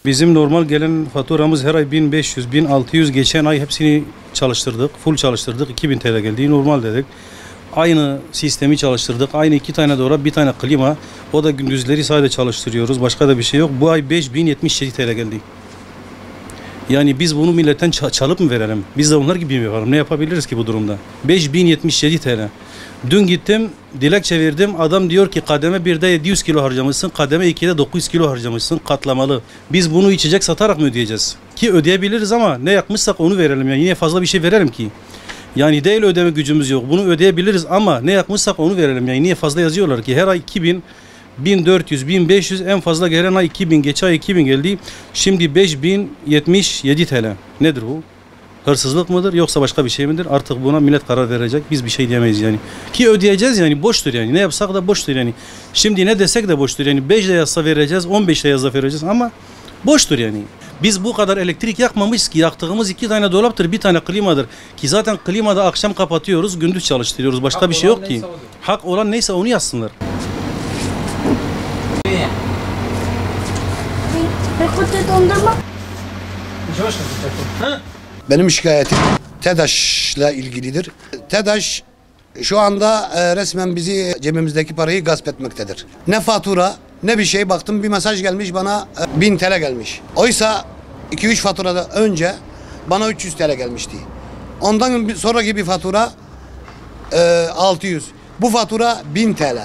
Bizim normal gelen faturamız her ay 1500, 1600, geçen ay hepsini çalıştırdık. Full çalıştırdık. 2000 TL geldi. Normal dedik. Aynı sistemi çalıştırdık. Aynı 2 tane dolap, bir tane klima. O da gündüzleri sadece çalıştırıyoruz. Başka da bir şey yok. Bu ay 5077 TL geldi. Yani biz bunu milletten çalıp mı verelim? Biz de onlar gibi mi yapalım? Ne yapabiliriz ki bu durumda? 5077 TL. Dün gittim, dilekçe verdim. Adam diyor ki kademe 1'de 700 kilo harcamışsın, kademe 2'de 900 kilo harcamışsın, katlamalı. Biz bunu içecek satarak mı ödeyeceğiz? Ki ödeyebiliriz ama ne yapmışsak onu verelim. Yani yine fazla bir şey verelim ki. Yani değil ödeme gücümüz yok. Bunu ödeyebiliriz ama ne yapmışsak onu verelim. Yani niye fazla yazıyorlar ki? Her ay 2000, 1400, 1500, en fazla gelen ay 2000, geçen ay 2000 geldi. Şimdi 5077 TL. Nedir bu? Hırsızlık mıdır yoksa başka bir şey midir? Artık buna millet karar verecek. Biz bir şey diyemeyiz yani. Ki ödeyeceğiz yani, boştur yani. Ne yapsak da boştur yani. Şimdi ne desek de boştur yani. 5 de yazsa vereceğiz, 15 de yazsa vereceğiz ama boştur yani. Biz bu kadar elektrik yakmamışız ki, yaktığımız 2 tane dolaptır, bir tane klimadır. Ki zaten klimada akşam kapatıyoruz, gündüz çalıştırıyoruz. Başka bir şey yok ki. Hak olan neyse onu yazsınlar. Benim şikayetim TEDAŞ'la ilgilidir. TEDAŞ şu anda resmen bizi, cebimizdeki parayı gasp etmektedir. Ne fatura ne bir şey, baktım bir mesaj gelmiş bana 1000 TL gelmiş. Oysa 2-3 faturada önce bana 300 TL gelmişti. Ondan sonraki bir fatura 600. Bu fatura 1000 TL.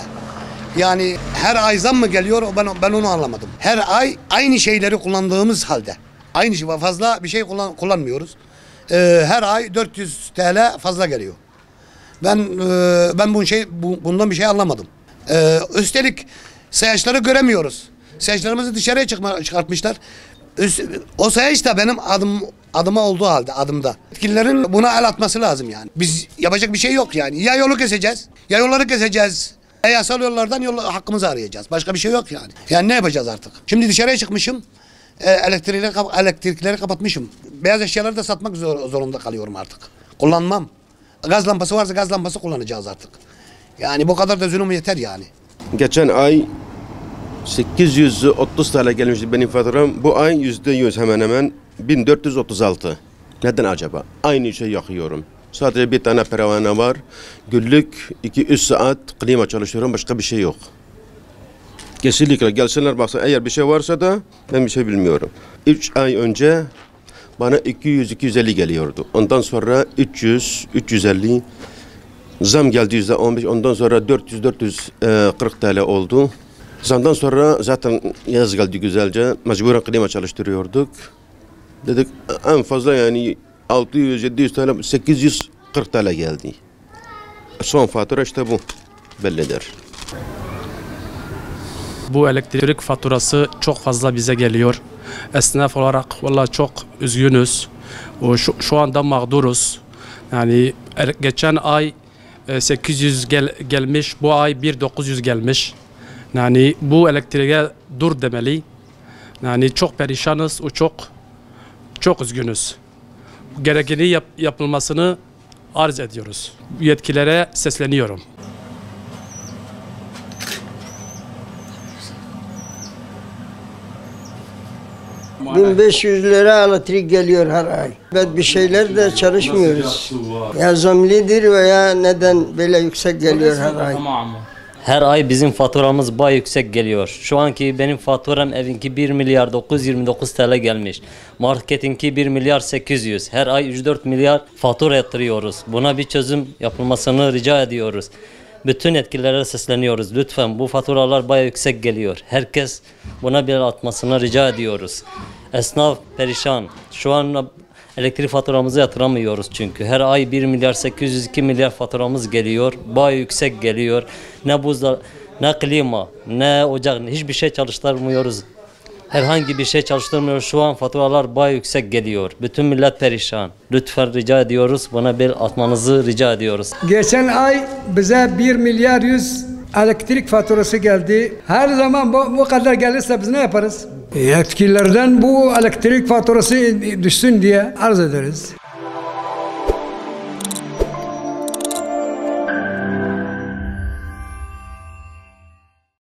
Yani her ay zam mı geliyor, ben onu anlamadım. Her ay aynı şeyleri kullandığımız halde. Aynı şey, fazla bir şey kullanmıyoruz. Her ay 400 TL fazla geliyor. Ben bundan bir şey anlamadım. Üstelik sayaçları göremiyoruz. Sayaçlarımızı dışarıya çıkartmışlar. O sayaç da benim adıma olduğu halde, adımda. Yetkililerin buna el atması lazım yani. Biz yapacak bir şey yok yani. Ya yolu keseceğiz, ya yolları keseceğiz. Yasal yollardan hakkımızı arayacağız. Başka bir şey yok yani. Yani ne yapacağız artık? Şimdi dışarıya çıkmışım. Elektrikleri kapatmışım. Beyaz eşyaları da satmak zorunda kalıyorum artık. Kullanmam. Gaz lambası varsa gaz lambası kullanacağız artık. Yani bu kadar da zulüm yeter yani. Geçen ay 830 TL gelmişti benim faturam. Bu ay %100 hemen hemen 1436. Neden acaba? Aynı şey yakıyorum. Sadece bir tane pervane var. Günlük 2-3 saat klima çalışıyorum. Başka bir şey yok. Kesinlikle gelsinler baksın, eğer bir şey varsa da ben bir şey bilmiyorum. 3 ay önce bana 200-250 geliyordu. Ondan sonra 300-350 zam geldi %15. Ondan sonra 400-440 TL oldu. Zamdan sonra zaten yaz geldi güzelce. Mecburen klima çalıştırıyorduk. Dedik en fazla yani 600-700 TL, 840 TL geldi. Son fatura işte bu. Bellidir. Bu elektrik faturası çok fazla bize geliyor. Esnaf olarak vallahi çok üzgünüz. Şu anda mağduruz. Yani geçen ay 800 gelmiş, bu ay 1900 gelmiş. Yani bu elektriğe dur demeli. Yani çok perişanız, çok üzgünüz. Gerekeni yapılmasını arz ediyoruz. Yetkililere sesleniyorum. 1500 lira elektrik geliyor her ay. Evet, bir şeyler de çalışmıyoruz. Ya zamlidir veya neden böyle yüksek geliyor her ay. Her ay bizim faturamız bayağı yüksek geliyor. Şu anki benim faturam evinki 1 milyar 929 TL gelmiş. Marketinki 1 milyar 800. Her ay 3-4 milyar fatura yatırıyoruz. Buna bir çözüm yapılmasını rica ediyoruz. Bütün yetkililere sesleniyoruz. Lütfen bu faturalar bayağı yüksek geliyor. Herkes buna bir el atmasını rica ediyoruz. Esnaf perişan. Şu an elektrik faturamızı yatıramıyoruz çünkü. Her ay 1 milyar 802 milyar faturamız geliyor. Bayağı yüksek geliyor. Ne buzdolabı, ne klima, ne ocak, hiçbir şey çalıştırmıyoruz. Herhangi bir şey çalıştırmıyoruz. Şu an faturalar bayağı yüksek geliyor. Bütün millet perişan. Lütfen rica ediyoruz. Buna bir atmanızı rica ediyoruz. Geçen ay bize 1 milyar 100 elektrik faturası geldi. Her zaman bu kadar gelirse biz ne yaparız? Yetkililerden bu elektrik faturası düşsün diye arz ederiz.